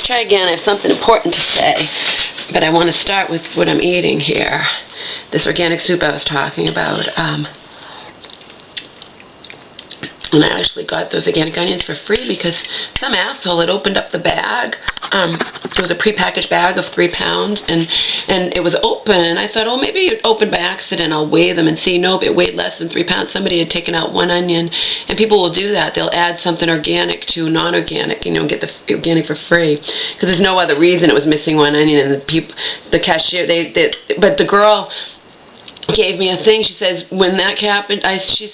let's try again. I have something important to say, but I want to start with what I'm eating here. This organic soup I was talking about. And I actually got those organic onions for free because some asshole had opened up the bag. It was a prepackaged bag of 3 pounds, and it was open. And I thought, oh, maybe it opened by accident. I'll weigh them and see. Nope, it weighed less than 3 pounds. Somebody had taken out 1 onion, and people will do that. They'll add something organic to non-organic, and get the organic for free because there's no other reason it was missing 1 onion. And the cashier, but the girl gave me a thing. She says, when that happened, she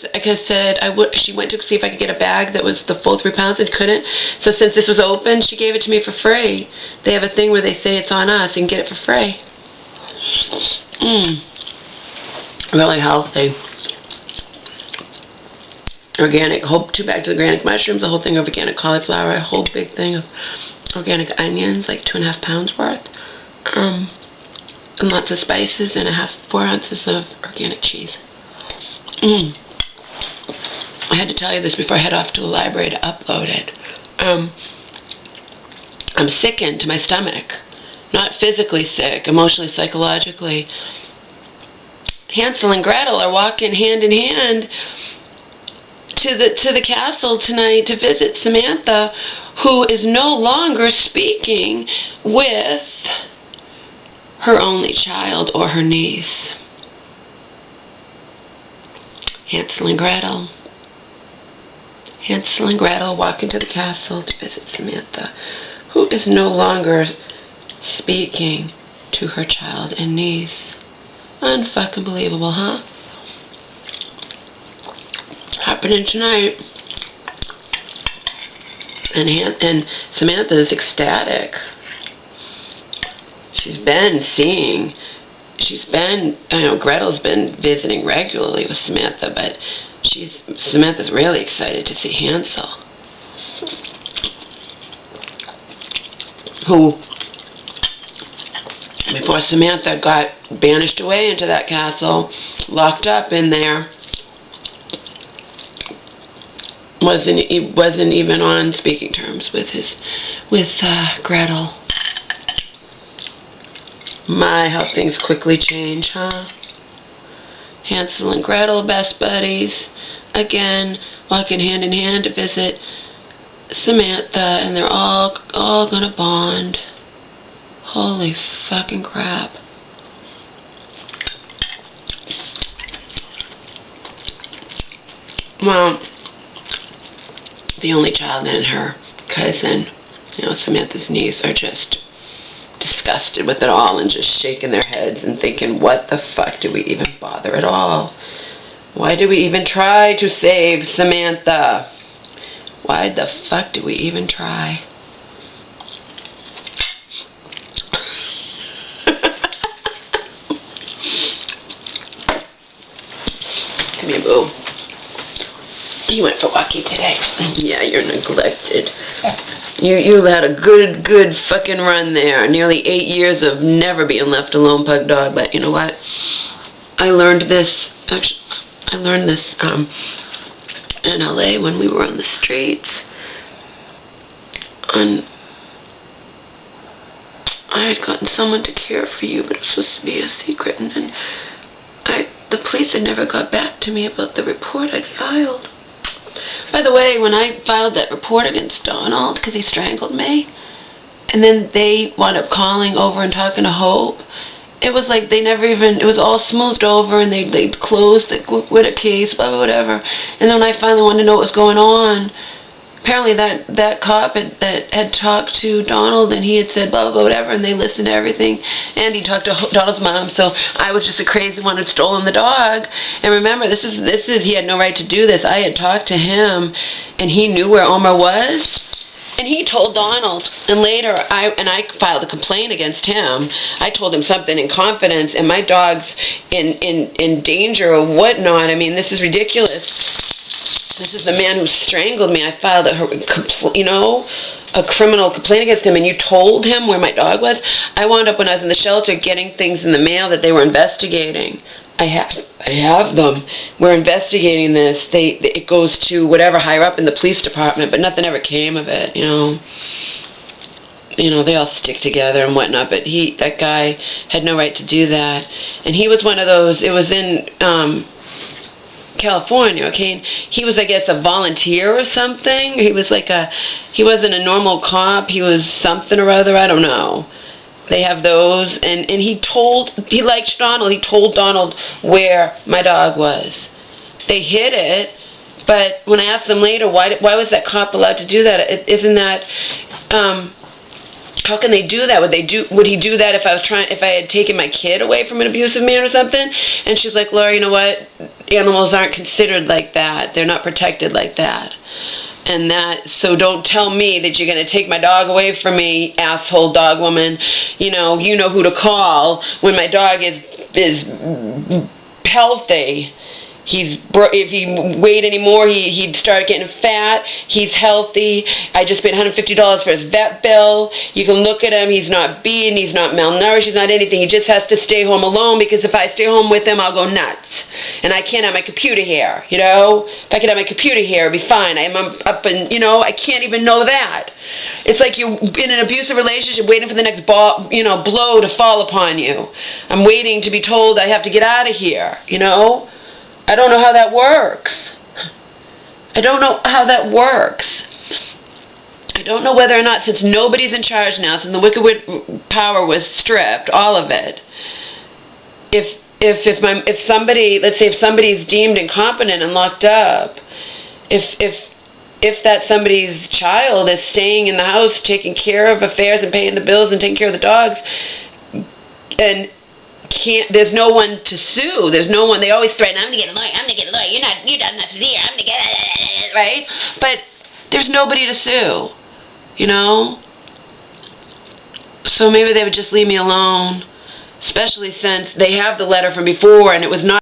went to see if I could get a bag that was the full 3 pounds and couldn't. So since this was open, she gave it to me for free. They have a thing where they say it's on us. You can get it for free. Really healthy. Organic, 2 bags of organic mushrooms, a whole thing of organic cauliflower, a whole big thing of organic onions, like 2.5 pounds worth. And lots of spices, and 4 ounces of organic cheese. I had to tell you this before I head off to the library to upload it. I'm sickened to my stomach. Not physically sick, emotionally, psychologically. Hansel and Gretel are walking hand in hand to the castle tonight to visit Samantha, who is no longer speaking with her only child or her niece. Hansel and Gretel. Hansel and Gretel walk into the castle to visit Samantha, who is no longer speaking to her child and niece. Unfucking believable, huh? Happening tonight. And Samantha is ecstatic. Gretel's been visiting regularly with Samantha, but Samantha's really excited to see Hansel, who, before Samantha got banished away into that castle, locked up in there, wasn't even on speaking terms with Gretel. My, how things quickly change, huh? Hansel and Gretel, best buddies, again, walking hand in hand to visit Samantha, and they're all gonna bond. Holy fucking crap. Well, the only child and her cousin, Samantha's niece, are just disgusted with it all and just shaking their heads and thinking, what the fuck do we even bother at all? Why do we even try to save Samantha? Why the fuck do we even try? Come here, boo. You went for walking today. Yeah, you're neglected. You had a good fucking run there. Nearly 8 years of never being left alone, pug dog. But you know what? I learned this in LA when we were on the streets. I had gotten someone to care for you, but it was supposed to be a secret. And then the police had never got back to me about the report I'd filed. By the way, when I filed that report against Donald because he strangled me, and then they wound up calling over and talking to Hope, it was like they never even, it was all smoothed over, and they closed the Witter case, blah, blah, whatever. And then when I finally wanted to know what was going on, apparently that cop that had talked to Donald, and he had said blah, blah, whatever, and they listened to everything, and he talked to Donald's mom, so I was just a crazy one who'd stolen the dog. And remember, this is he had no right to do this. I had talked to him, and he knew where Omar was, and he told Donald. And later, I filed a complaint against him. I told him something in confidence, and my dog's in danger or whatnot. I mean, this is ridiculous. This is the man who strangled me. I filed a criminal complaint against him, and you told him where my dog was? I wound up, when I was in the shelter, getting things in the mail that they were investigating. I have them. We're investigating this. It goes to whatever higher up in the police department, but nothing ever came of it, you know, they all stick together and whatnot, but that guy had no right to do that. And he was one of those, it was in California, okay, and he was, I guess, a volunteer or something. He wasn't a normal cop, he was something or other, I don't know. They have those, and he liked Donald, he told Donald where my dog was. They hid it, but when I asked them later, why was that cop allowed to do that? Isn't that, how can they do that? Would he do that if I had taken my kid away from an abusive man or something? And she's like, Laura, you know what? Animals aren't considered like that. They're not protected like that. And so don't tell me that you're going to take my dog away from me, asshole dog woman. You know who to call when my dog is healthy. If he weighed anymore, he'd start getting fat. He's healthy. I just paid $150 for his vet bill. You can look at him. He's not beaten. He's not malnourished. He's not anything. He just has to stay home alone, because if I stay home with him, I'll go nuts. And I can't have my computer here, you know? If I could have my computer here, it'd be fine. I'm up and, you know, I can't even know that. It's like you're in an abusive relationship waiting for the next blow to fall upon you. I'm waiting to be told I have to get out of here, you know? I don't know how that works. I don't know how that works. I don't know whether or not, since nobody's in charge now, since the wicked power was stripped, all of it, if somebody, let's say if somebody's deemed incompetent and locked up, if that somebody's child is staying in the house taking care of affairs and paying the bills and taking care of the dogs, and there's no one to sue. There's no one. They always threaten, I'm going to get a lawyer, you're done nothing here, I'm going to get, right? But there's nobody to sue, you know? So maybe they would just leave me alone, especially since they have the letter from before and it was not